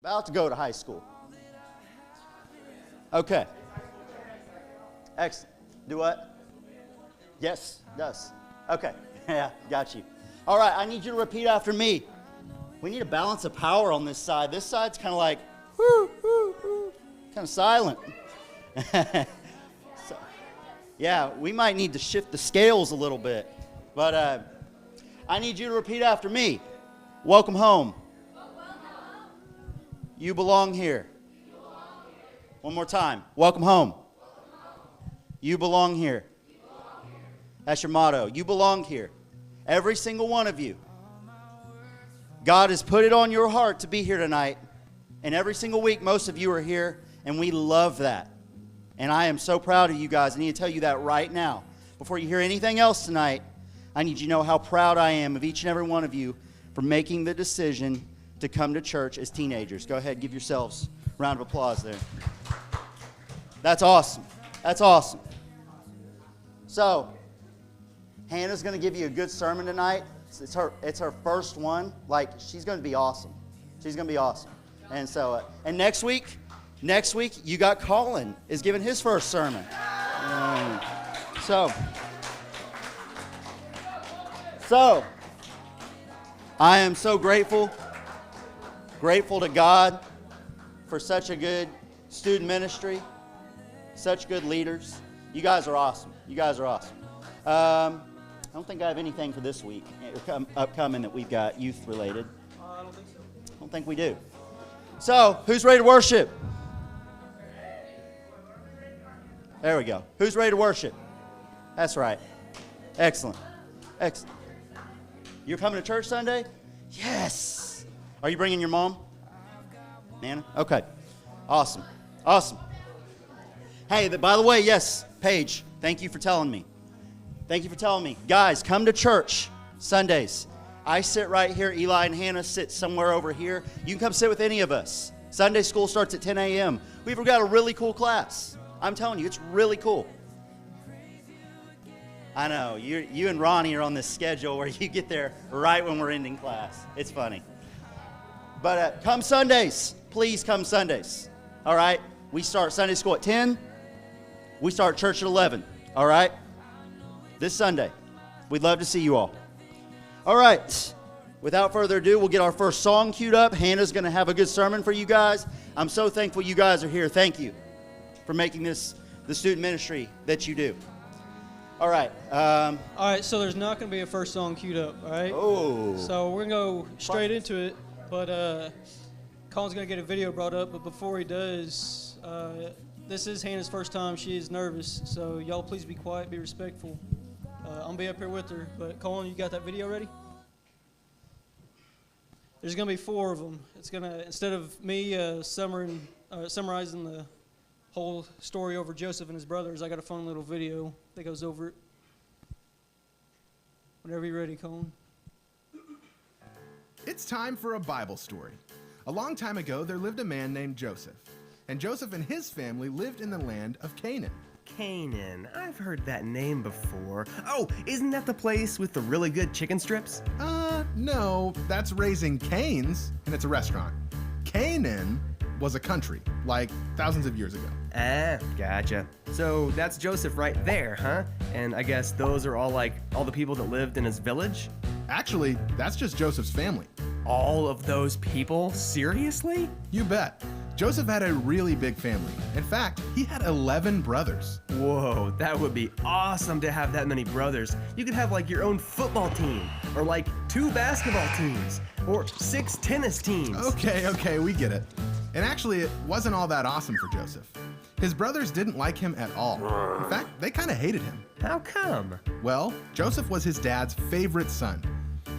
About to go to high school. Okay. Excellent. Do what? Yes, does. Okay. Yeah, got you. All right, I need you to repeat after me. We need a balance of power on this side. This side's kind of like, whoo, whoo, whoo, kind of silent. So, yeah, we might need to shift the scales a little bit. But I need you to repeat after me. Welcome home. You belong here. One more time. Welcome home. You belong here. That's your motto. You belong here. Every single one of you. God has put it on your heart to be here tonight. And every single week, most of you are here. And we love that. And I am so proud of you guys. I need to tell you that right now. Before you hear anything else tonight, I need you to know how proud I am of each and every one of you for making the decision to come to church as teenagers. Go ahead, give yourselves a round of applause there. That's awesome. That's awesome. So, Hannah's going to give you a good sermon tonight. It's her first one. Like, she's going to be awesome. She's going to be awesome. And so, and next week, you got Colin is giving his first sermon. So, I am so grateful to God for such a good student ministry, such good leaders. You guys are awesome. You guys are awesome. I don't think I have anything for this week upcoming that we've got youth related. I don't think so. I don't think we do. So, who's ready to worship? There we go. Who's ready to worship? That's right. Excellent. Excellent. You're coming to church Sunday? Yes. Are you bringing your mom? Nana? Okay. Awesome. Awesome. Hey, by the way, yes, Paige, thank you for telling me. Thank you for telling me. Guys, come to church Sundays. I sit right here. Eli and Hannah sit somewhere over here. You can come sit with any of us. Sunday school starts at 10 a.m. We've got a really cool class. I'm telling you, it's really cool. I know. You and Ronnie are on this schedule where you get there right when we're ending class. It's funny. But come Sundays. Please come Sundays. All right? We start Sunday school at 10. We start church at 11. All right? This Sunday. We'd love to see you all. All right. Without further ado, we'll get our first song queued up. Hannah's going to have a good sermon for you guys. I'm so thankful you guys are here. Thank you for making this the student ministry that you do. All right. All right, so there's not going to be a first song queued up, all right? Oh. So we're going to go straight into it, but Colin's going to get a video brought up, but before he does, this is Hannah's first time. She is nervous, so y'all please be quiet, be respectful. I'm going to be up here with her, but Colin, you got that video ready? There's going to be 4 of them. It's going to, instead of me summarizing the whole story over Joseph and his brothers, I got a fun little video that goes over it. Whenever you're ready, Colin. It's time for a Bible story. A long time ago, there lived a man named Joseph. And Joseph and his family lived in the land of Canaan. Canaan. I've heard that name before. Oh, isn't that the place with the really good chicken strips? No, that's Raising Cane's, and it's a restaurant. Canaan was a country, like thousands of years ago. Ah, gotcha. So that's Joseph right there, huh? And I guess those are all the people that lived in his village? Actually, that's just Joseph's family. All of those people? Seriously? You bet. Joseph had a really big family. In fact, he had 11 brothers. Whoa, that would be awesome to have that many brothers. You could have your own football team, or 2 basketball teams, or 6 tennis teams. Okay, we get it. And actually, it wasn't all that awesome for Joseph. His brothers didn't like him at all. In fact, they kind of hated him. How come? Well, Joseph was his dad's favorite son.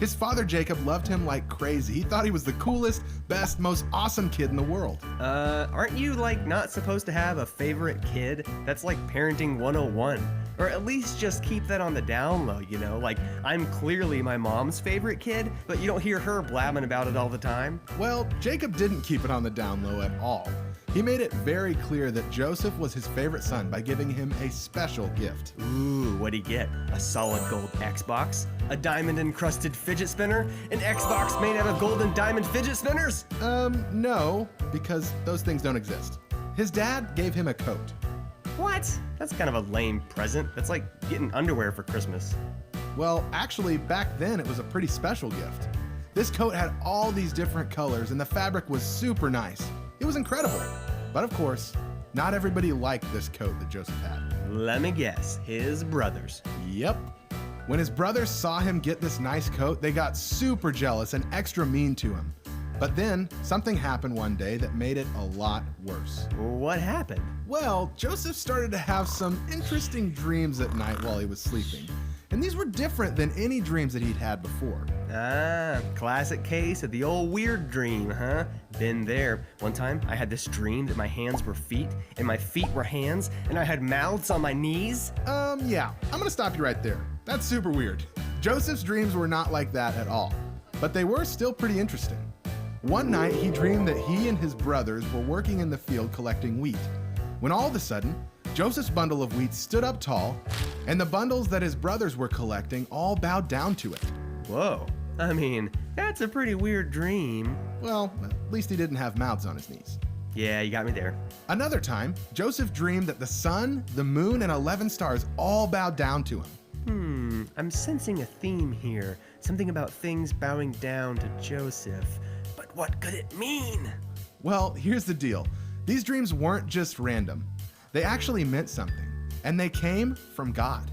His father Jacob loved him like crazy. He thought he was the coolest, best, most awesome kid in the world. Aren't you not supposed to have a favorite kid? That's like parenting 101. Or at least just keep that on the down low, you know? Like, I'm clearly my mom's favorite kid, but you don't hear her blabbing about it all the time. Well, Jacob didn't keep it on the down low at all. He made it very clear that Joseph was his favorite son by giving him a special gift. Ooh, what'd he get? A solid gold Xbox? A diamond-encrusted fidget spinner? An Xbox made out of gold and diamond fidget spinners? No, because those things don't exist. His dad gave him a coat. What? That's kind of a lame present. That's like getting underwear for Christmas. Well, actually, back then it was a pretty special gift. This coat had all these different colors and the fabric was super nice. It was incredible. But of course, not everybody liked this coat that Joseph had. Let me guess, his brothers. Yep. When his brothers saw him get this nice coat, they got super jealous and extra mean to him. But then, something happened one day that made it a lot worse. What happened? Well, Joseph started to have some interesting dreams at night while he was sleeping. And these were different than any dreams that he'd had before. Ah, classic case of the old weird dream, huh? Been there. One time, I had this dream that my hands were feet, and my feet were hands, and I had mouths on my knees. Yeah, I'm gonna stop you right there. That's super weird. Joseph's dreams were not like that at all, but they were still pretty interesting. One night, he dreamed that he and his brothers were working in the field collecting wheat, when all of a sudden, Joseph's bundle of wheat stood up tall, and the bundles that his brothers were collecting all bowed down to it. Whoa. I mean, that's a pretty weird dream. Well, at least he didn't have mouths on his knees. Yeah, you got me there. Another time, Joseph dreamed that the sun, the moon, and 11 stars all bowed down to him. I'm sensing a theme here. Something about things bowing down to Joseph. But what could it mean? Well, here's the deal. These dreams weren't just random. They actually meant something, and they came from God.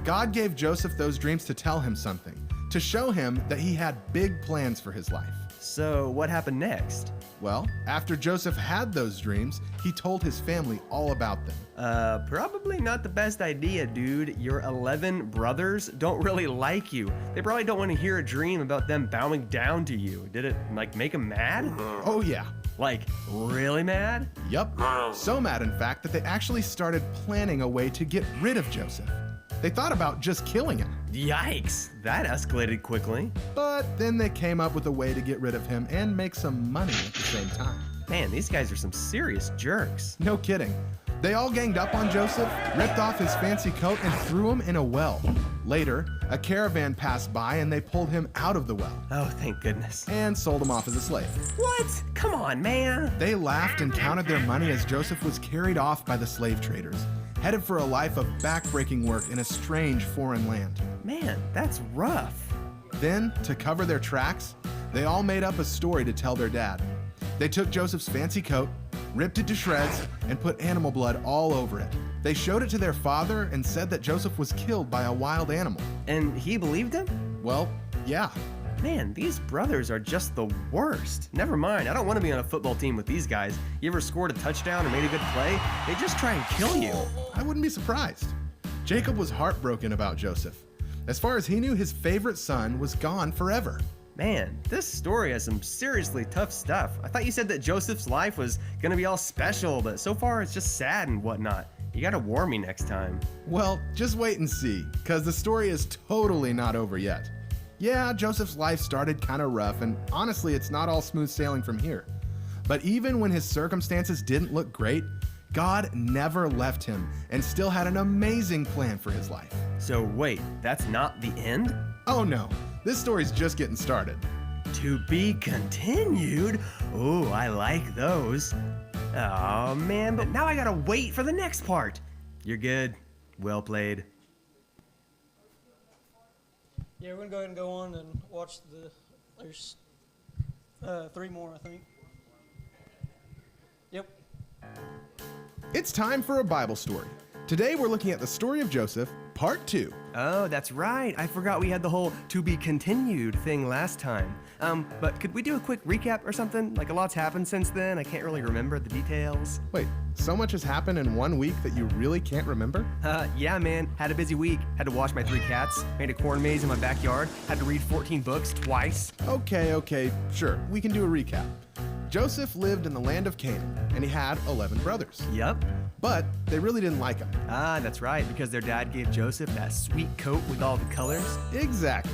God gave Joseph those dreams to tell him something, to show him that he had big plans for his life. So, what happened next? Well, after Joseph had those dreams, he told his family all about them. Probably not the best idea, dude. Your 11 brothers don't really like you. They probably don't want to hear a dream about them bowing down to you. Did it, like, make them mad? Oh yeah. Like, really mad? Yup. So mad, in fact, that they actually started planning a way to get rid of Joseph. They thought about just killing him. Yikes, that escalated quickly. But then they came up with a way to get rid of him and make some money at the same time. Man, these guys are some serious jerks. No kidding. They all ganged up on Joseph, ripped off his fancy coat, and threw him in a well. Later, a caravan passed by and they pulled him out of the well Oh, thank goodness. and sold him off as a slave. What? Come on, man. They laughed and counted their money as Joseph was carried off by the slave traders, headed for a life of backbreaking work in a strange foreign land. Man, that's rough. Then, to cover their tracks, they all made up a story to tell their dad. They took Joseph's fancy coat, ripped it to shreds, and put animal blood all over it. They showed it to their father and said that Joseph was killed by a wild animal. And he believed him? Well, yeah. Man, these brothers are just the worst. Never mind, I don't want to be on a football team with these guys. You ever scored a touchdown or made a good play? They just try and kill you. I wouldn't be surprised. Jacob was heartbroken about Joseph. As far as he knew, his favorite son was gone forever. Man, this story has some seriously tough stuff. I thought you said that Joseph's life was gonna be all special, but so far it's just sad and whatnot. You gotta warn me next time. Well, just wait and see, because the story is totally not over yet. Yeah, Joseph's life started kind of rough, and honestly, it's not all smooth sailing from here. But even when his circumstances didn't look great, God never left him and still had an amazing plan for his life. So wait, that's not the end? Oh no, this story's just getting started. To be continued? Ooh, I like those. Oh man, but now I gotta wait for the next part. You're good. Well played. Yeah, we're gonna go ahead and go on and watch there's 3 more, I think. Yep. It's time for a Bible story. Today we're looking at the story of Joseph, part 2. Oh, that's right. I forgot we had the whole to be continued thing last time. But could we do a quick recap or something? Like a lot's happened since then. I can't really remember the details. Wait, so much has happened in 1 week that you really can't remember? Yeah, man. Had a busy week. Had to wash my 3 cats. Made a corn maze in my backyard. Had to read 14 books twice. Okay, sure, we can do a recap. Joseph lived in the land of Canaan, and he had 11 brothers. Yep. But they really didn't like him. Ah, that's right, because their dad gave Joseph that sweet coat with all the colors. Exactly.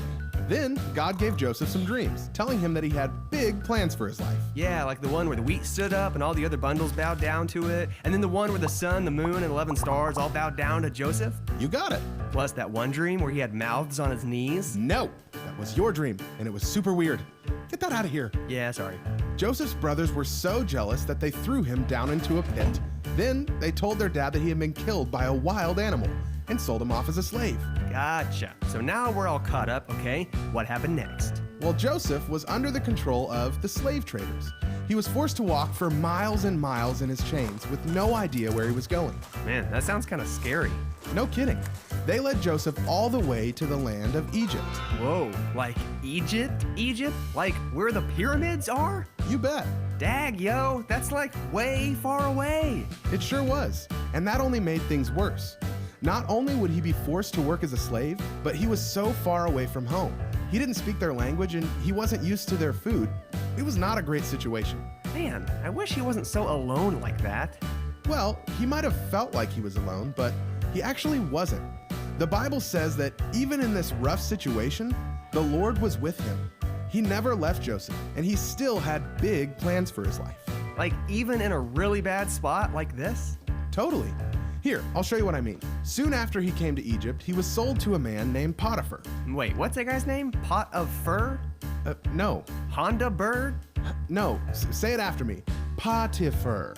Then God gave Joseph some dreams, telling him that he had big plans for his life. Yeah, like the one where the wheat stood up and all the other bundles bowed down to it, and then the one where the sun, the moon, and 11 stars all bowed down to Joseph. You got it. Plus that one dream where he had mouths on his knees. No, that was your dream, and it was super weird. Get that out of here. Yeah, sorry. Joseph's brothers were so jealous that they threw him down into a pit. Then they told their dad that he had been killed by a wild animal and sold him off as a slave. Gotcha. So now we're all caught up, okay? What happened next? Well, Joseph was under the control of the slave traders. He was forced to walk for miles and miles in his chains with no idea where he was going. Man, that sounds kind of scary. No kidding. They led Joseph all the way to the land of Egypt. Whoa, like Egypt? Egypt? Like where the pyramids are? You bet. Dag, yo, that's like way far away. It sure was. And that only made things worse. Not only would he be forced to work as a slave, but he was so far away from home. He didn't speak their language and he wasn't used to their food. It was not a great situation. Man, I wish he wasn't so alone like that. Well, he might have felt like he was alone, but he actually wasn't. The Bible says that even in this rough situation, the Lord was with him. He never left Joseph, and he still had big plans for his life. Like even in a really bad spot like this? Totally. Here, I'll show you what I mean. Soon after he came to Egypt, he was sold to a man named Potiphar. Wait, what's that guy's name? Pot of fur? No, Honda bird? no, say it after me. Potiphar.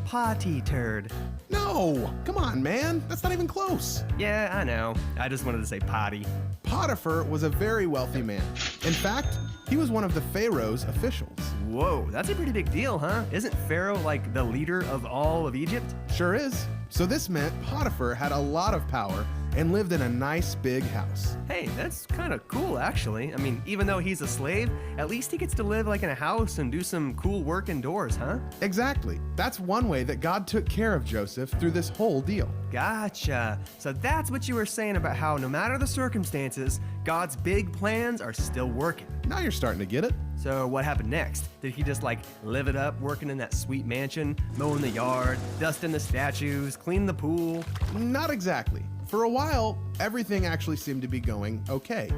Potty turd. No, come on, man. That's not even close. Yeah, I know. I just wanted to say potty. Potiphar was a very wealthy man. In fact, he was one of the Pharaoh's officials. Whoa, that's a pretty big deal, huh? Isn't Pharaoh like the leader of all of Egypt? Sure is. So this meant Potiphar had a lot of power and lived in a nice big house. Hey, that's kind of cool, actually. I mean, even though he's a slave, at least he gets to live like in a house and do some cool work indoors, huh? Exactly. That's one way that God took care of Joseph through this whole deal. Gotcha. So that's what you were saying about how no matter the circumstances, God's big plans are still working. Now you're starting to get it. So what happened next? Did he just like live it up working in that sweet mansion, mowing the yard, dusting the statues, cleaning the pool? Not exactly. For a while, everything actually seemed to be going okay.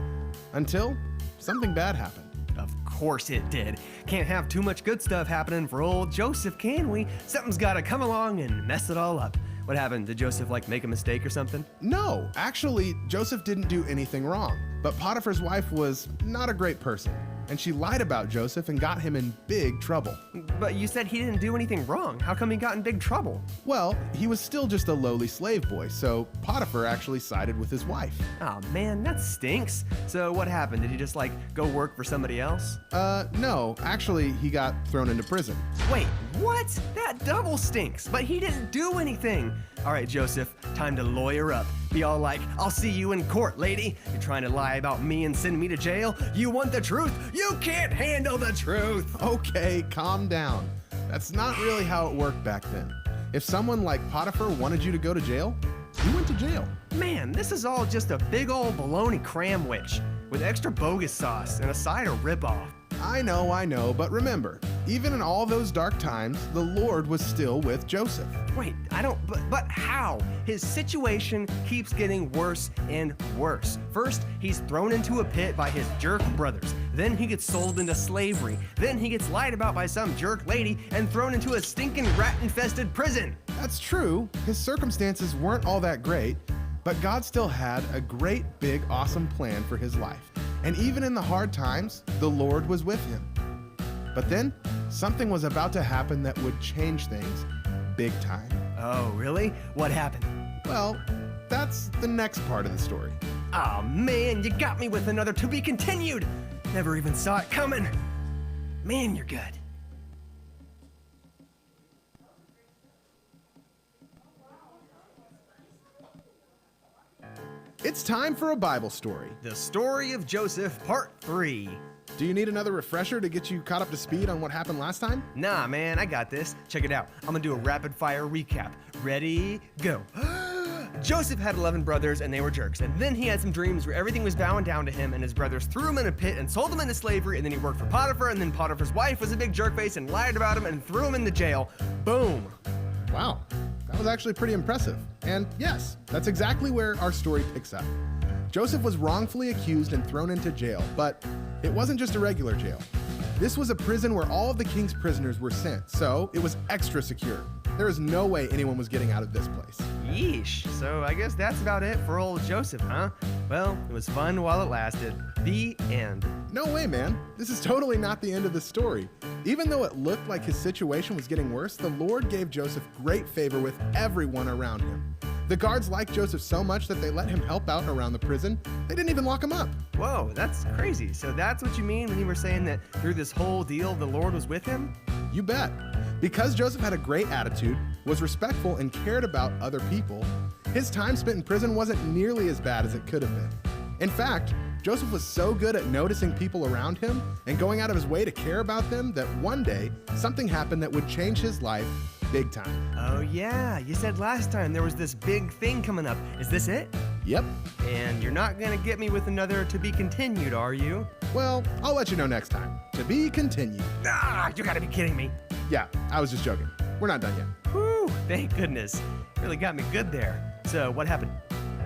Until something bad happened. Of course it did. Can't have too much good stuff happening for old Joseph, can we? Something's gotta come along and mess it all up. What happened? Did Joseph like make a mistake or something? No, actually, Joseph didn't do anything wrong. But Potiphar's wife was not a great person, and she lied about Joseph and got him in big trouble. But you said he didn't do anything wrong. How come he got in big trouble? Well, he was still just a lowly slave boy, so Potiphar actually sided with his wife. Oh man, that stinks. So what happened? Did he just like go work for somebody else? No, actually, he got thrown into prison. Wait, what? That double stinks, but he didn't do anything. All right, Joseph, time to lawyer up. Be all like, I'll see you in court, lady. You're trying to lie about me and send me to jail? You want the truth? You can't handle the truth. Okay, calm down. That's not really how it worked back then. If someone like Potiphar wanted you to go to jail, you went to jail. Man, this is all just a big old bologna cramwich with extra bogus sauce and a side of ripoff. I know, but remember, even in all those dark times, the Lord was still with Joseph. Wait, but how? His situation keeps getting worse and worse. First, he's thrown into a pit by his jerk brothers. Then he gets sold into slavery. Then he gets lied about by some jerk lady and thrown into a stinking rat-infested prison. That's true. His circumstances weren't all that great, but God still had a great, big, awesome plan for his life. And even in the hard times, the Lord was with him. But then, something was about to happen that would change things big time. Oh, really? What happened? Well, that's the next part of the story. Aw, man, you got me with another to be continued. Never even saw it coming. Man, you're good. It's time for a Bible story. The Story of Joseph, Part 3. Do you need another refresher to get you caught up to speed on what happened last time? Nah, man, I got this. Check it out. I'm gonna do a rapid fire recap. Ready, go. Joseph had 11 brothers and they were jerks. And then he had some dreams where everything was bowing down to him and his brothers threw him in a pit and sold him into slavery. And then he worked for Potiphar, and then Potiphar's wife was a big jerkface and lied about him and threw him into jail. Boom. Wow, that was actually pretty impressive. And yes, that's exactly where our story picks up. Joseph was wrongfully accused and thrown into jail, but it wasn't just a regular jail. This was a prison where all of the king's prisoners were sent, so it was extra secure. There is no way anyone was getting out of this place. Yeesh. So I guess that's about it for old Joseph, huh? Well, it was fun while it lasted. The end. No way, man. This is totally not the end of the story. Even though it looked like his situation was getting worse, the Lord gave Joseph great favor with everyone around him. The guards liked Joseph so much that they let him help out around the prison. They didn't even lock him up. Whoa, that's crazy. So that's what you mean when you were saying that through this whole deal, the Lord was with him? You bet. Because Joseph had a great attitude, was respectful, and cared about other people, his time spent in prison wasn't nearly as bad as it could have been. In fact, Joseph was so good at noticing people around him and going out of his way to care about them that one day, something happened that would change his life big time. Oh yeah, you said last time there was this big thing coming up. Is this it? Yep. And you're not gonna get me with another to be continued, are you? Well, I'll let you know next time. To be continued. Ah, you gotta be kidding me. Yeah, I was just joking. We're not done yet. Whew, thank goodness. Really got me good there. So what happened?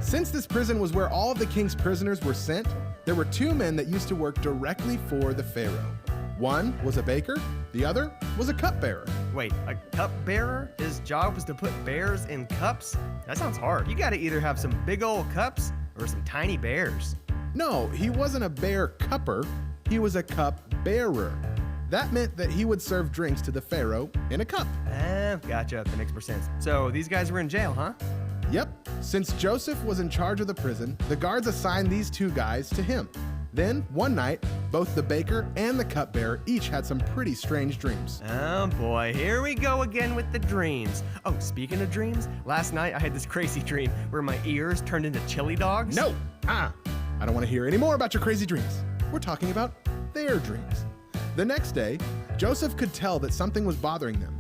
Since this prison was where all of the king's prisoners were sent, there were two men that used to work directly for the Pharaoh. One was a baker, the other was a cupbearer. Wait, a cup bearer? His job was to put bears in cups? That sounds hard. You gotta either have some big old cups or some tiny bears. No, he wasn't a bear cupper, he was a cup bearer. That meant that he would serve drinks to the Pharaoh in a cup. Gotcha. That makes more sense. So these guys were in jail, huh? Yep. Since Joseph was in charge of the prison, the guards assigned these two guys to him. Then, one night, both the baker and the cupbearer each had some pretty strange dreams. Oh boy, here we go again with the dreams. Oh, speaking of dreams, last night I had this crazy dream where my ears turned into chili dogs. No! I don't want to hear any more about your crazy dreams. We're talking about their dreams. The next day, Joseph could tell that something was bothering them.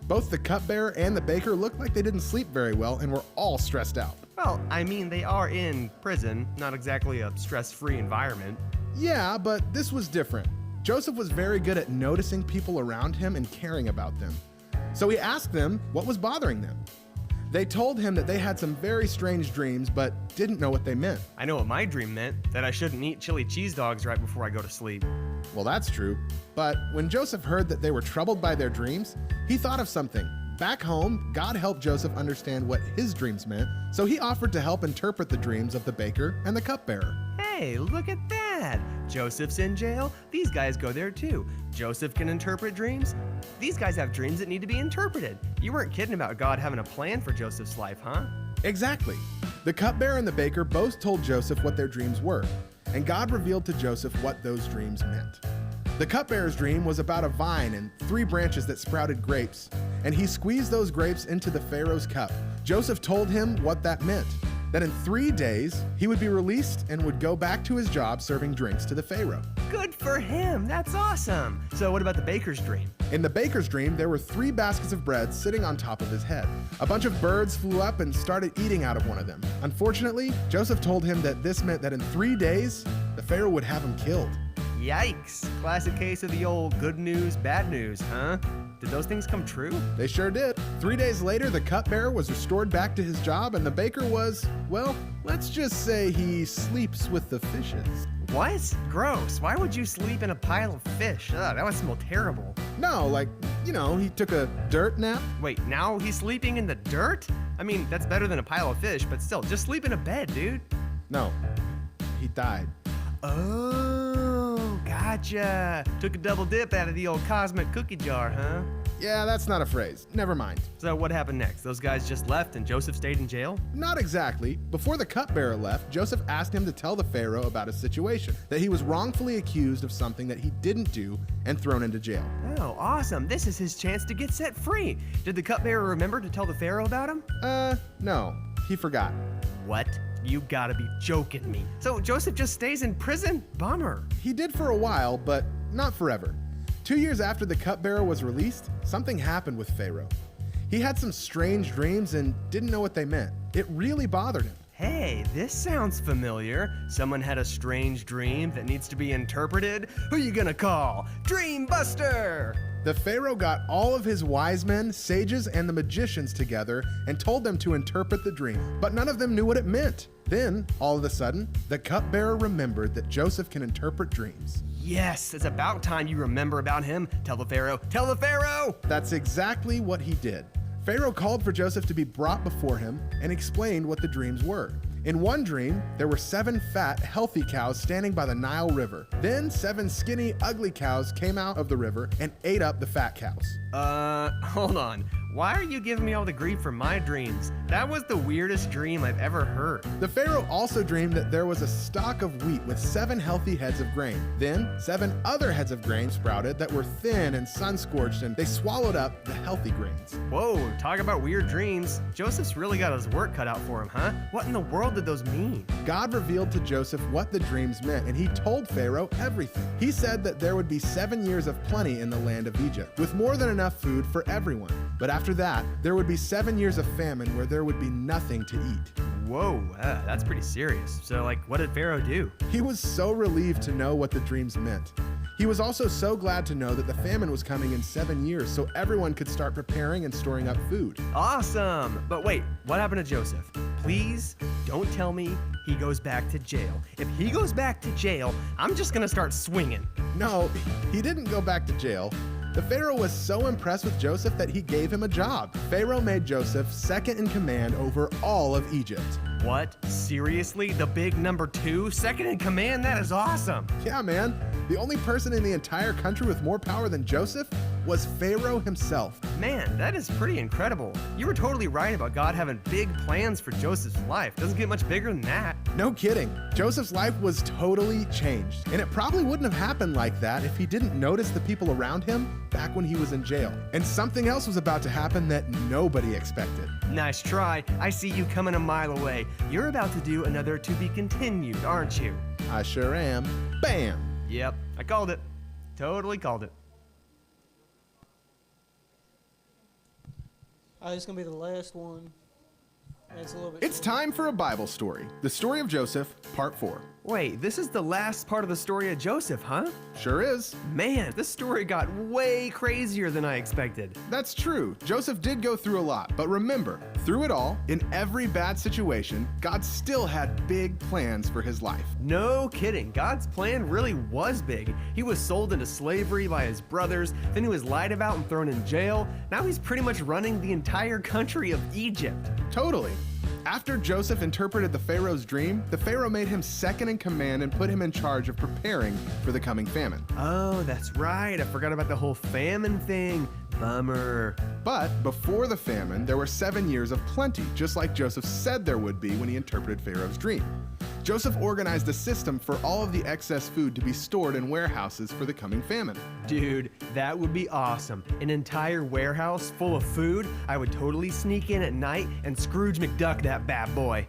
Both the cupbearer and the baker looked like they didn't sleep very well and were all stressed out. Well, I mean, they are in prison, not exactly a stress-free environment. Yeah, but this was different. Joseph was very good at noticing people around him and caring about them. So he asked them what was bothering them. They told him that they had some very strange dreams, but didn't know what they meant. I know what my dream meant, that I shouldn't eat chili cheese dogs right before I go to sleep. Well, that's true. But when Joseph heard that they were troubled by their dreams, he thought of something. Back home, God helped Joseph understand what his dreams meant, so he offered to help interpret the dreams of the baker and the cupbearer. Hey, look at that! Joseph's in jail. These guys go there too. Joseph can interpret dreams. These guys have dreams that need to be interpreted. You weren't kidding about God having a plan for Joseph's life, huh? Exactly. The cupbearer and the baker both told Joseph what their dreams were, and God revealed to Joseph what those dreams meant. The cupbearer's dream was about a vine and 3 branches that sprouted grapes, and he squeezed those grapes into the Pharaoh's cup. Joseph told him what that meant, that in 3 days he would be released and would go back to his job serving drinks to the Pharaoh. Good for him. That's awesome. So what about the baker's dream? In the baker's dream, there were 3 baskets of bread sitting on top of his head. A bunch of birds flew up and started eating out of one of them. Unfortunately, Joseph told him that this meant that in 3 days, the Pharaoh would have him killed. Yikes. Classic case of the old good news, bad news, huh? Did those things come true? They sure did. 3 days later, the cupbearer was restored back to his job, and the baker was, well, let's just say he sleeps with the fishes. What? Gross. Why would you sleep in a pile of fish? Ugh, that would smell terrible. No, like, he took a dirt nap. Wait, now he's sleeping in the dirt? I mean, that's better than a pile of fish, but still, just sleep in a bed, dude. No, he died. Oh, gotcha. Took a double dip out of the old cosmic cookie jar, huh? Yeah, that's not a phrase. Never mind. So what happened next? Those guys just left and Joseph stayed in jail? Not exactly. Before the cupbearer left, Joseph asked him to tell the Pharaoh about his situation, that he was wrongfully accused of something that he didn't do and thrown into jail. Oh, awesome. This is his chance to get set free. Did the cupbearer remember to tell the Pharaoh about him? No. He forgot. What? You gotta be joking me. So Joseph just stays in prison? Bummer. He did for a while, but not forever. 2 years after the cupbearer was released, something happened with Pharaoh. He had some strange dreams and didn't know what they meant. It really bothered him. Hey, this sounds familiar. Someone had a strange dream that needs to be interpreted. Who you gonna call? Dream Buster! The Pharaoh got all of his wise men, sages, and the magicians together and told them to interpret the dream, but none of them knew what it meant. Then, all of a sudden, the cupbearer remembered that Joseph can interpret dreams. Yes, it's about time you remember about him. Tell the Pharaoh, tell the Pharaoh! That's exactly what he did. Pharaoh called for Joseph to be brought before him and explained what the dreams were. In one dream, there were 7 fat, healthy cows standing by the Nile River. Then 7 skinny, ugly cows came out of the river and ate up the fat cows. Hold on. Why are you giving me all the grief for my dreams? That was the weirdest dream I've ever heard. The Pharaoh also dreamed that there was a stalk of wheat with 7 healthy heads of grain. Then 7 other heads of grain sprouted that were thin and sun-scorched, and they swallowed up the healthy grains. Whoa, talk about weird dreams. Joseph's really got his work cut out for him, huh? What in the world did those mean? God revealed to Joseph what the dreams meant, and he told Pharaoh everything. He said that there would be 7 years of plenty in the land of Egypt, with more than enough food for everyone. But after that, there would be 7 years of famine where there would be nothing to eat. Whoa, that's pretty serious. So, what did Pharaoh do? He was so relieved to know what the dreams meant. He was also so glad to know that the famine was coming in 7 years so everyone could start preparing and storing up food. Awesome! But wait, what happened to Joseph? Please don't tell me he goes back to jail. If he goes back to jail, I'm just gonna start swinging. No, he didn't go back to jail. The Pharaoh was so impressed with Joseph that he gave him a job. Pharaoh made Joseph second in command over all of Egypt. What? Seriously? The big number 2? Second in command? That is awesome! Yeah, man. The only person in the entire country with more power than Joseph was Pharaoh himself. Man, that is pretty incredible. You were totally right about God having big plans for Joseph's life. Doesn't get much bigger than that. No kidding. Joseph's life was totally changed. And it probably wouldn't have happened like that if he didn't notice the people around him back when he was in jail. And something else was about to happen that nobody expected. Nice try. I see you coming a mile away. You're about to do another to be continued, aren't you? I sure am. Bam! Yep, I called it. Totally called it. It's gonna be the last one. It's a little bit. It's time for a Bible story. The story of Joseph, part 4. Wait, this is the last part of the story of Joseph, huh? Sure is. Man, this story got way crazier than I expected. That's true. Joseph did go through a lot, but remember, through it all, in every bad situation, God still had big plans for his life. No kidding. God's plan really was big. He was sold into slavery by his brothers, then he was lied about and thrown in jail. Now he's pretty much running the entire country of Egypt. Totally. After Joseph interpreted the Pharaoh's dream, the Pharaoh made him second in command and put him in charge of preparing for the coming famine. Oh, that's right. I forgot about the whole famine thing. Bummer. But before the famine, there were 7 years of plenty, just like Joseph said there would be when he interpreted Pharaoh's dream. Joseph organized a system for all of the excess food to be stored in warehouses for the coming famine. Dude, that would be awesome. An entire warehouse full of food. I would totally sneak in at night and Scrooge McDuck that bad boy.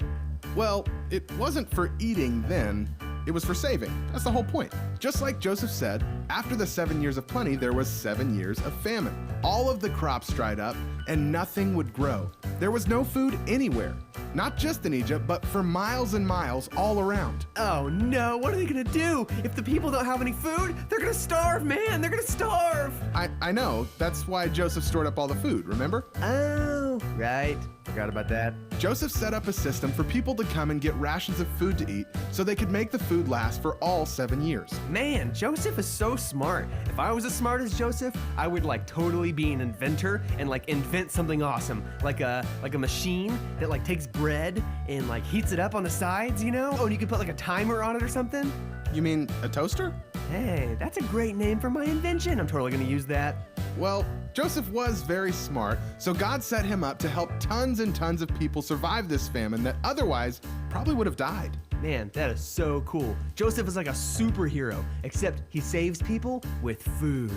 Well, it wasn't for eating then. It was for saving. That's the whole point. Just like Joseph said, after the 7 years of plenty, there was 7 years of famine. All of the crops dried up and nothing would grow. There was no food anywhere. Not just in Egypt, but for miles and miles all around. Oh no, what are they gonna do? If the people don't have any food, they're gonna starve, man! They're gonna starve! I know. That's why Joseph stored up all the food, remember? Oh, right. Forgot about that. Joseph set up a system for people to come and get rations of food to eat so they could make the food last for all 7 years. Man, Joseph is so smart. If I was as smart as Joseph, I would totally be an inventor and invent something awesome. Like a machine that takes bread and heats it up on the sides, you know? Oh, and you could put a timer on it or something. You mean a toaster? Hey, that's a great name for my invention. I'm totally gonna use that. Well, Joseph was very smart, so God set him up to help tons and tons of people survive this famine that otherwise probably would have died. Man, that is so cool. Joseph is like a superhero, except he saves people with food.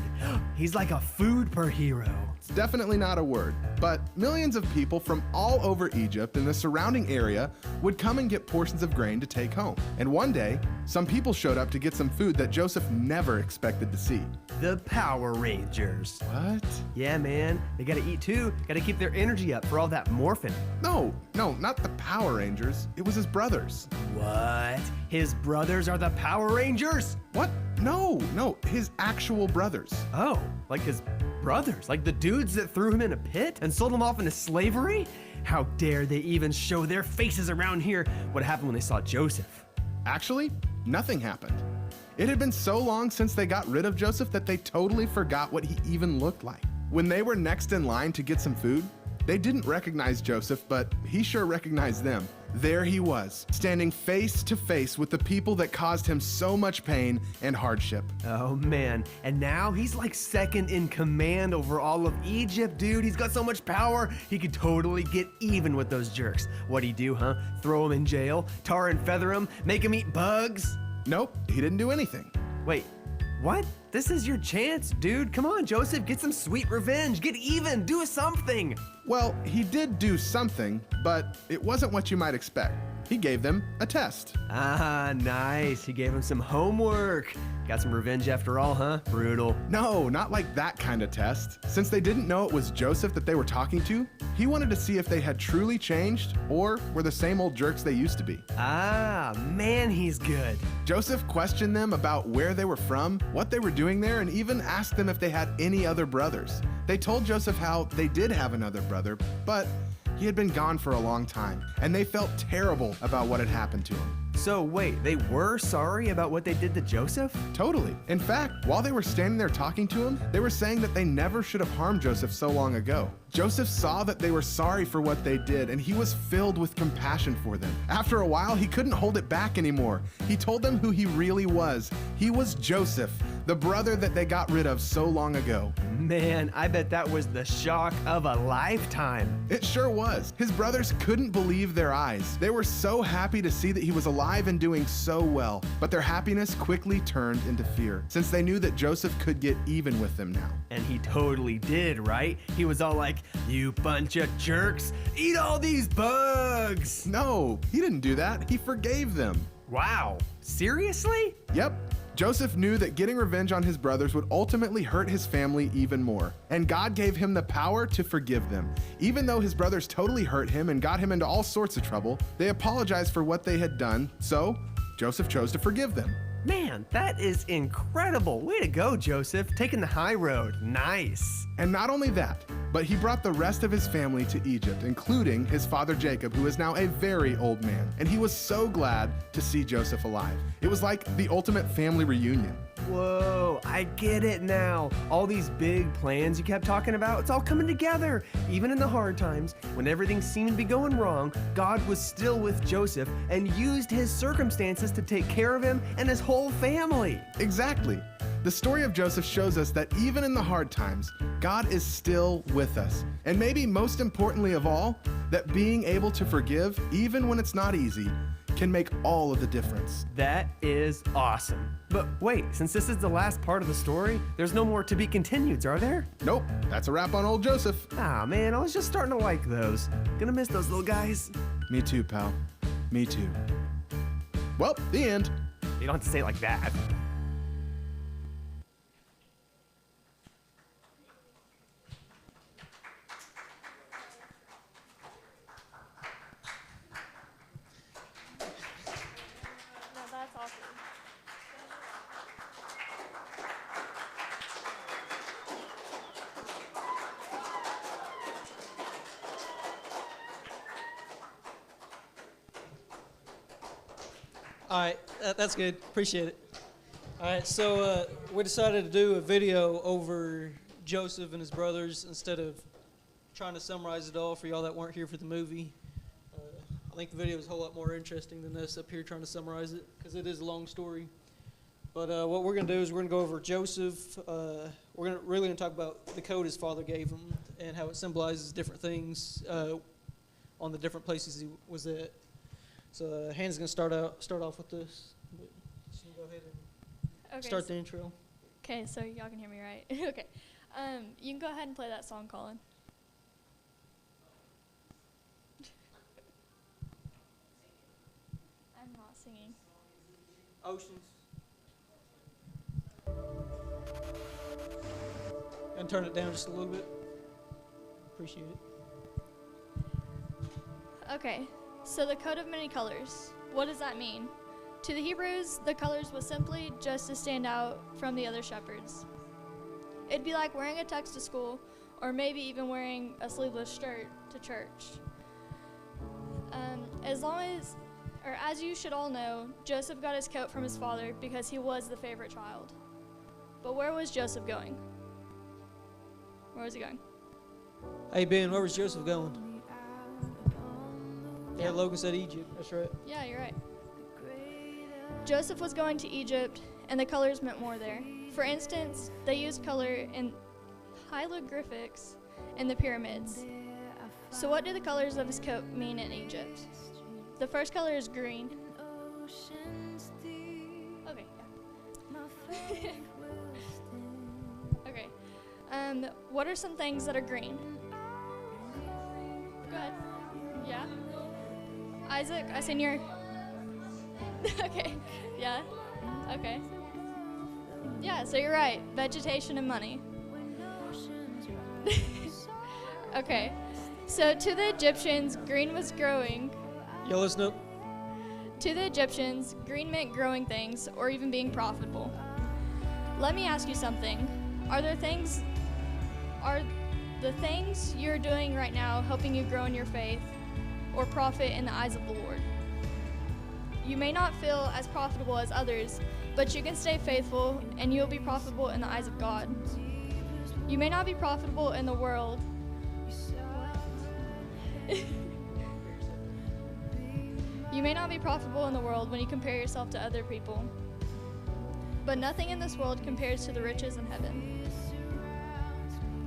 He's like a food-per-hero. It's definitely not a word, but millions of people from all over Egypt and the surrounding area would come and get portions of grain to take home. And one day, some people showed up to get some food that Joseph never expected to see. The Power Rangers. What? Yeah, man. They gotta eat too. Gotta keep their energy up for all that morphing. No, not the Power Rangers. It was his brothers. What? His brothers are the Power Rangers? What? No, his actual brothers. Oh, like his brothers? Like the dudes that threw him in a pit and sold him off into slavery? How dare they even show their faces around here? What happened when they saw Joseph? Actually, nothing happened. It had been so long since they got rid of Joseph that they totally forgot what he even looked like. When they were next in line to get some food, they didn't recognize Joseph, but he sure recognized them. There he was, standing face to face with the people that caused him so much pain and hardship. Oh man, and now he's like second in command over all of Egypt, dude. He's got so much power, he could totally get even with those jerks. What'd he do, huh? Throw him in jail, tar and feather him, make him eat bugs? Nope, he didn't do anything. Wait, what? This is your chance, dude. Come on, Joseph, get some sweet revenge. Get even, do something. Well, he did do something, but it wasn't what you might expect. He gave them a test. Ah, nice. He gave him some homework. Got some revenge after all, huh? Brutal. No, not like that kind of test. Since they didn't know it was Joseph that they were talking to, he wanted to see if they had truly changed or were the same old jerks they used to be. Ah, man, he's good. Joseph questioned them about where they were from, what they were doing there, and even asked them if they had any other brothers. They told Joseph how they did have another brother, but he had been gone for a long time, and they felt terrible about what had happened to him. So wait, they were sorry about what they did to Joseph? Totally. In fact, while they were standing there talking to him, they were saying that they never should have harmed Joseph so long ago. Joseph saw that they were sorry for what they did, and he was filled with compassion for them. After a while, he couldn't hold it back anymore. He told them who he really was. He was Joseph, the brother that they got rid of so long ago. Man, I bet that was the shock of a lifetime. It sure was. His brothers couldn't believe their eyes. They were so happy to see that he was alive and doing so well, but their happiness quickly turned into fear, since they knew that Joseph could get even with them now. And he totally did, right? He was all like, "You bunch of jerks, eat all these bugs!" No, he didn't do that. He forgave them. Wow, seriously? Yep. Joseph knew that getting revenge on his brothers would ultimately hurt his family even more, and God gave him the power to forgive them. Even though his brothers totally hurt him and got him into all sorts of trouble, they apologized for what they had done, so Joseph chose to forgive them. Man, that is incredible. Way to go, Joseph. Taking the high road. Nice. And not only that, but he brought the rest of his family to Egypt, including his father Jacob, who is now a very old man. And he was so glad to see Joseph alive. It was like the ultimate family reunion. Whoa, I get it now. All these big plans you kept talking about, it's all coming together. Even in the hard times, when everything seemed to be going wrong, God was still with Joseph and used his circumstances to take care of him and his whole family. Exactly. The story of Joseph shows us that even in the hard times, God is still with us. And maybe most importantly of all, that being able to forgive, even when it's not easy, can make all of the difference. That is awesome. But wait, since this is the last part of the story, there's no more to be continued, are there? Nope, that's a wrap on old Joseph. Ah, man, I was just starting to like those. Gonna miss those little guys. Me too, pal. Me too. Well, the end. You don't have to say it like that. No, that's awesome. All right, that's good. Appreciate it. All right, so we decided to do a video over Joseph and his brothers instead of trying to summarize it all for y'all that weren't here for the movie. I think the video is a whole lot more interesting than this up here trying to summarize it because it is a long story. But what we're going to do is we're going to go over Joseph. We're really going to talk about the code his father gave him and how it symbolizes different things on the different places he was at. So Hannah's going to start off with this. But she can go ahead and Okay. start the intro. Okay, so y'all can hear me, right? Okay. You can go ahead and play that song, Colin. singing. Oceans. And turn it down just a little bit. Appreciate it. Okay, so the coat of many colors. What does that mean? To the Hebrews, the colors was simply just to stand out from the other shepherds. It'd be like wearing a tux to school, or maybe even wearing a sleeveless shirt to church. As you should all know, Joseph got his coat from his father because he was the favorite child. But where was Joseph going? Where was he going? Hey, Ben, where was Joseph going? Yeah, Logan said Egypt. That's right. Yeah, you're right. Joseph was going to Egypt, and the colors meant more there. For instance, they used color in hieroglyphics in the pyramids. So what do the colors of his coat mean in Egypt? The first color is green. Okay, yeah. Okay. What are some things that are green? Go ahead. Yeah? Isaac, I seen your... Okay, yeah, okay. Yeah, so you're right, vegetation and money. Okay, so to the Egyptians, green was growing. Y'all listen up. To the Egyptians, green meant growing things or even being profitable. Let me ask you something. Are the things you're doing right now helping you grow in your faith or profit in the eyes of the Lord? You may not feel as profitable as others, but you can stay faithful and you'll be profitable in the eyes of God. You may not be profitable in the world. You may not be profitable in the world when you compare yourself to other people, but nothing in this world compares to the riches in heaven.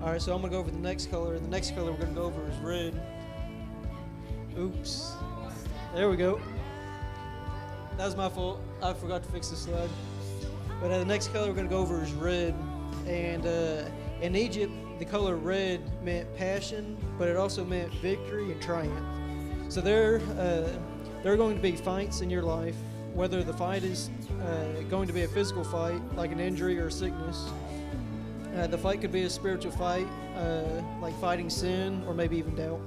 All right, so I'm going to go over the next color. The next color we're going to go over is red. Oops. There we go. That was my fault. I forgot to fix the slide. But the next color we're going to go over is red. And in Egypt, the color red meant passion, but it also meant victory and triumph. So there are going to be fights in your life, whether the fight is going to be a physical fight, like an injury or a sickness. The fight could be a spiritual fight, like fighting sin or maybe even doubt.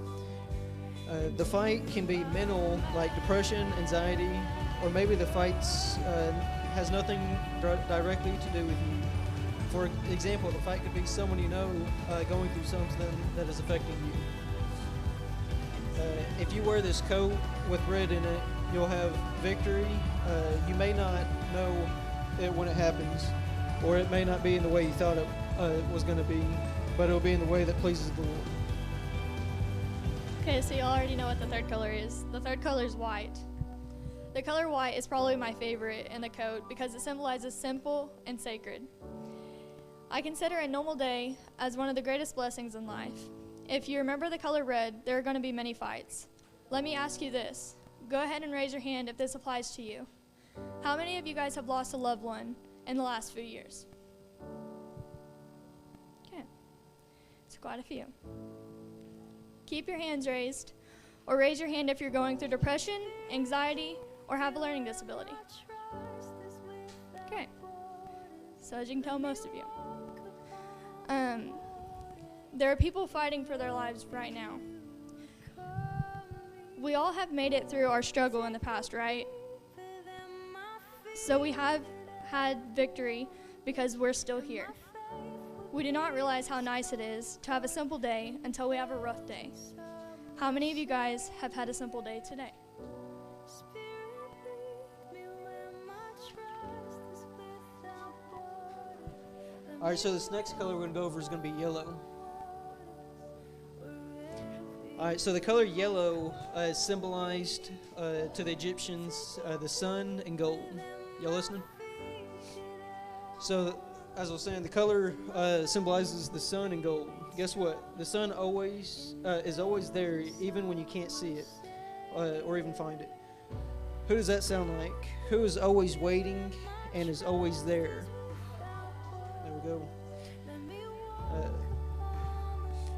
The fight can be mental, like depression, anxiety, or maybe the fight has nothing directly to do with you. For example, the fight could be someone you know going through something that is affecting you. If you wear this coat with red in it, you'll have victory. You may not know it when it happens, or it may not be in the way you thought it was going to be, but it'll be in the way that pleases the Lord. Okay, so you already know what the third color is. The third color is white. The color white is probably my favorite in the coat because it symbolizes simple and sacred. I consider a normal day as one of the greatest blessings in life. If you remember the color red, there are going to be many fights. Let me ask you this. Go ahead and raise your hand if this applies to you. How many of you guys have lost a loved one in the last few years? Okay, it's quite a few. Keep your hands raised, or raise your hand if you're going through depression, anxiety, or have a learning disability. Okay, so as you can tell, most of you. There are people fighting for their lives right now. We all have made it through our struggle in the past, right? So we have had victory because we're still here. We do not realize how nice it is to have a simple day until we have a rough day. How many of you guys have had a simple day today? All right, so this next color we're going to go over is going to be yellow. All right, so the color yellow is symbolized to the Egyptians, the sun and gold. Y'all listening? So, as I was saying, the color symbolizes the sun and gold. Guess what? The sun always is always there, even when you can't see it or even find it. Who does that sound like? Who is always waiting and is always there? There we go.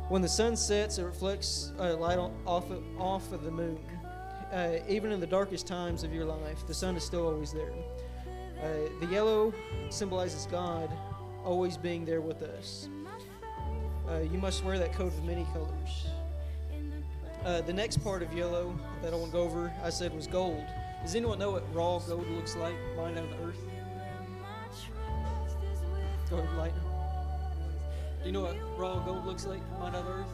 When the sun sets, it reflects light off of the moon. even in the darkest times of your life, the sun is still always there. The yellow symbolizes God always being there with us. You must wear that coat of many colors. The next part of yellow that I want to go over, I said, was gold. Does anyone know what raw gold looks like, mined out of the earth? Go ahead, Lightning. Do you know what raw gold looks like, mined out of the earth?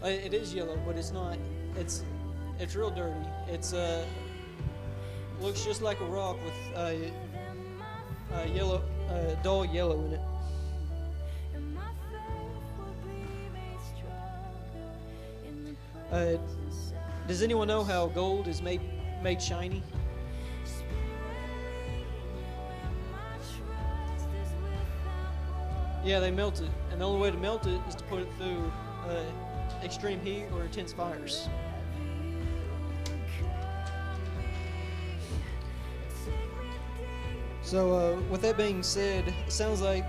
It is yellow, but it's not. It's real dirty. It's looks just like a rock with yellow, dull yellow in it. Does anyone know how gold is made shiny? Yeah, they melt it, and the only way to melt it is to put it through extreme heat or intense fires. So, with that being said, it sounds like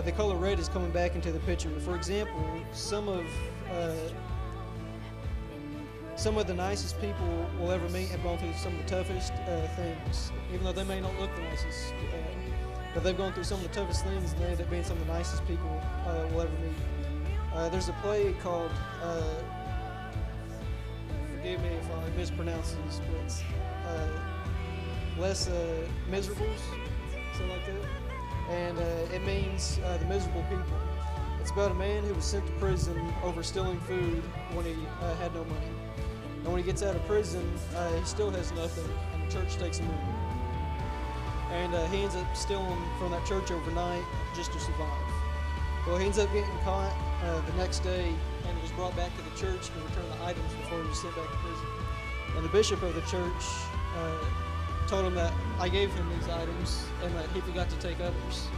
the color red is coming back into the picture. For example, some of the nicest people we'll ever meet have gone through some of the toughest things, even though they may not look the nicest. But they've gone through some of the toughest things, and they end up being some of the nicest people we'll ever meet. There's a play called, forgive me if I mispronounce this, but Les Miserables, something like that. And it means the miserable people. It's about a man who was sent to prison over stealing food when he had no money. And when he gets out of prison, he still has nothing, and the church takes him in. And he ends up stealing from that church overnight just to survive. Well, he ends up getting caught the next day and was brought back to the church to return the items before he was sent back to prison. And the bishop of the church told him that I gave him these items and that he forgot to take others.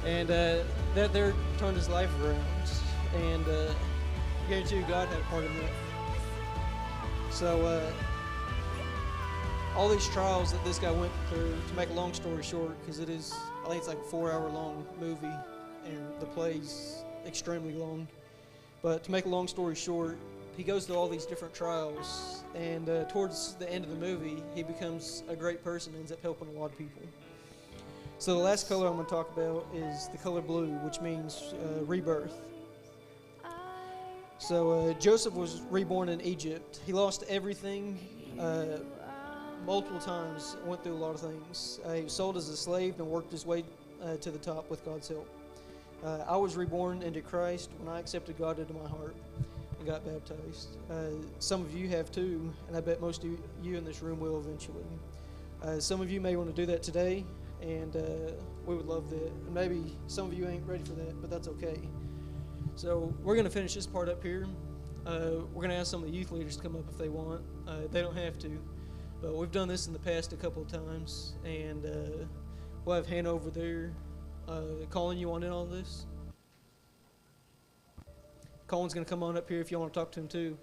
And that there turned his life around. And I guarantee you God had a part in that. So, all these trials that this guy went through, to make a long story short, because it is, I think it's like a 4-hour-long movie, and the play's extremely long. But to make a long story short, he goes through all these different trials, and towards the end of the movie, he becomes a great person and ends up helping a lot of people. So the last color I'm going to talk about is the color blue, which means rebirth. So Joseph was reborn in Egypt. He lost everything multiple times, went through a lot of things. He was sold as a slave and worked his way to the top with God's help. I was reborn into Christ when I accepted God into my heart and got baptized. Some of you have too, and I bet most of you in this room will eventually. Some of you may want to do that today, and we would love that. And maybe some of you ain't ready for that, but that's okay. So we're going to finish this part up here. We're going to ask some of the youth leaders to come up if they want. They don't have to, but we've done this in the past a couple of times, and we'll have Hannah over there. Colin, you want in on this? Colin's going to come on up here if y'all want to talk to him too.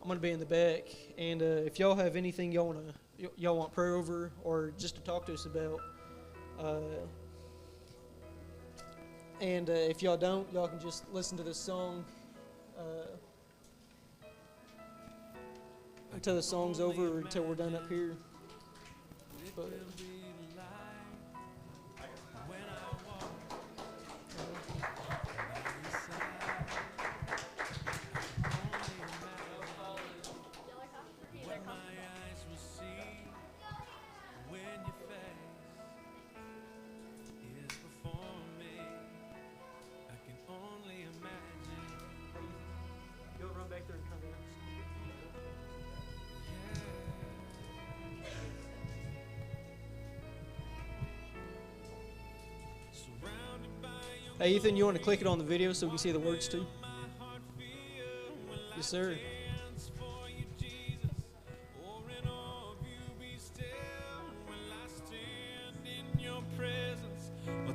I'm going to be in the back, and if y'all have anything y'all want prayer over or just to talk to us about, and if y'all don't, y'all can just listen to this song until the song's over or until we're done up here. But, Hey, Ethan, you want to click it on the video so we can see the words too? Yes, sir.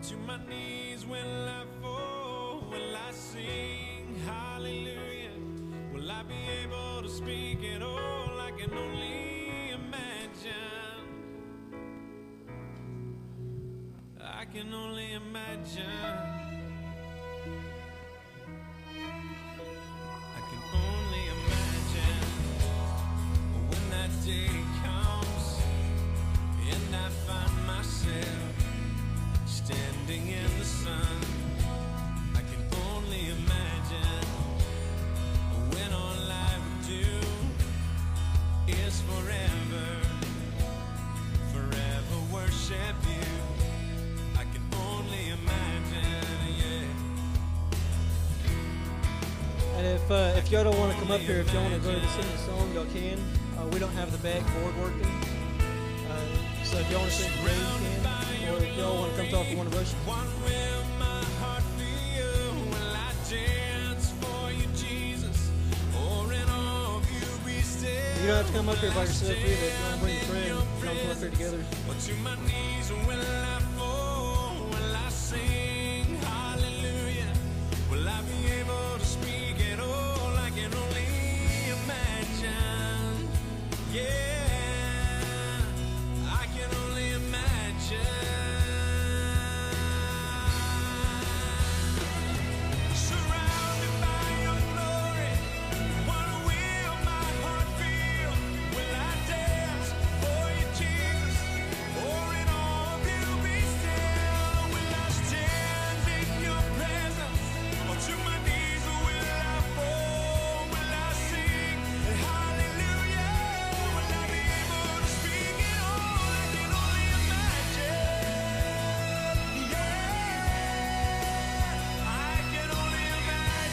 To my knees will I fall, will I sing hallelujah? Will I be able to speak it all? I can only imagine. I can only imagine. I can only imagine when And if y'all don't want to come up here, if y'all want to go to the sing the song, y'all can. We don't have the backboard working. So if y'all want to sing for me, you can. Or if y'all want to come talk to one of us, you can. What will my heart feel? Will I dance for you, Jesus? Or in all of you be still? You don't have to come up here by yourself either. If you want to bring a friend, y'all can come up here together. But to my knees will I fall? Will I sing hallelujah? Will I be able to speak at all? I can only imagine. Yeah, I can only imagine. Surrounded by your glory, what will my heart feel? Will I dance for you, Jesus? Or in all of you be still? Will I stand in your presence? Or to my knees will I fall? Will I sing hallelujah? Will I be able to speak it all? I can only imagine. Yeah, I can only imagine.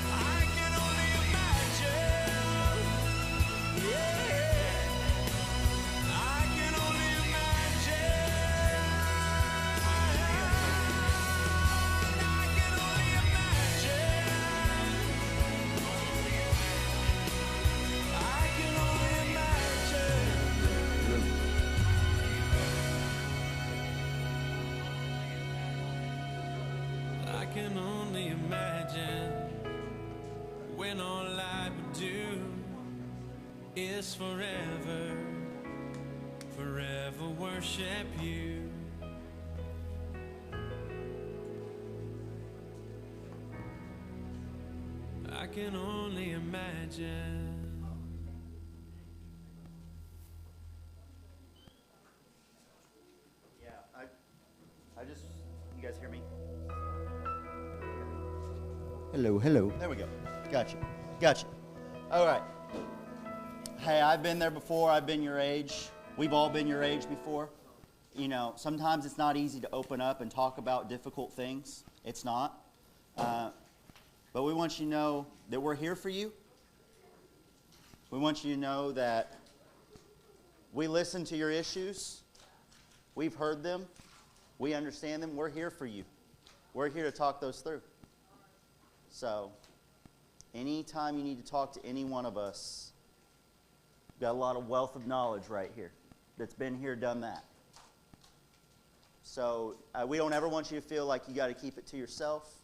I can only imagine. Yeah, I can only imagine. I can only imagine. I can only imagine. I can only imagine when all I would do is forever, forever worship you. I can only imagine. Yeah, I just, you guys hear me? Hello, hello. There we go. Gotcha. All right. Hey, I've been there before. I've been your age. We've all been your age before. You know, sometimes it's not easy to open up and talk about difficult things. It's not. But we want you to know that we're here for you. We want you to know that we listen to your issues. We've heard them. We understand them. We're here for you. We're here to talk those through. So, anytime you need to talk to any one of us, we've got a lot of wealth of knowledge right here that's been here, done that. So, we don't ever want you to feel like you got to keep it to yourself,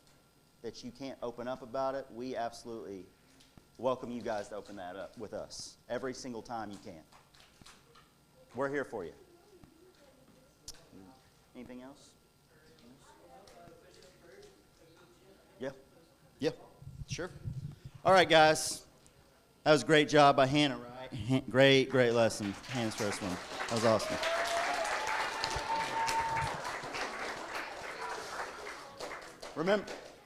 that you can't open up about it. We absolutely welcome you guys to open that up with us every single time you can. We're here for you. Anything else? Yeah, sure. All right, guys. That was a great job by Hannah, right? Great lesson. Hannah's first one. That was awesome.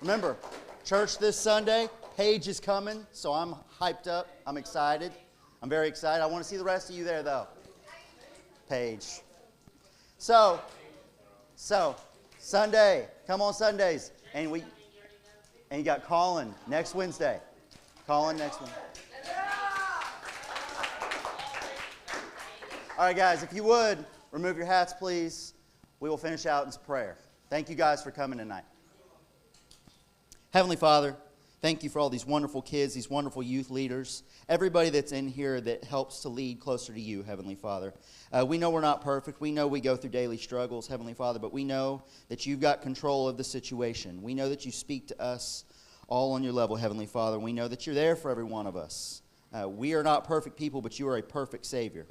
Remember, church this Sunday. Paige is coming, so I'm hyped up. I'm excited. I'm very excited. I want to see the rest of you there, though. Paige. So Sunday. Come on Sundays. And you got Colin next Wednesday. Colin next Wednesday. All right, guys, if you would, remove your hats, please. We will finish out in prayer. Thank you guys for coming tonight. Heavenly Father, thank you for all these wonderful kids, these wonderful youth leaders, everybody that's in here that helps to lead closer to you, Heavenly Father. We know we're not perfect. We know we go through daily struggles, Heavenly Father, but we know that you've got control of the situation. We know that you speak to us all on your level, Heavenly Father. We know that you're there for every one of us. We are not perfect people, but you are a perfect Savior.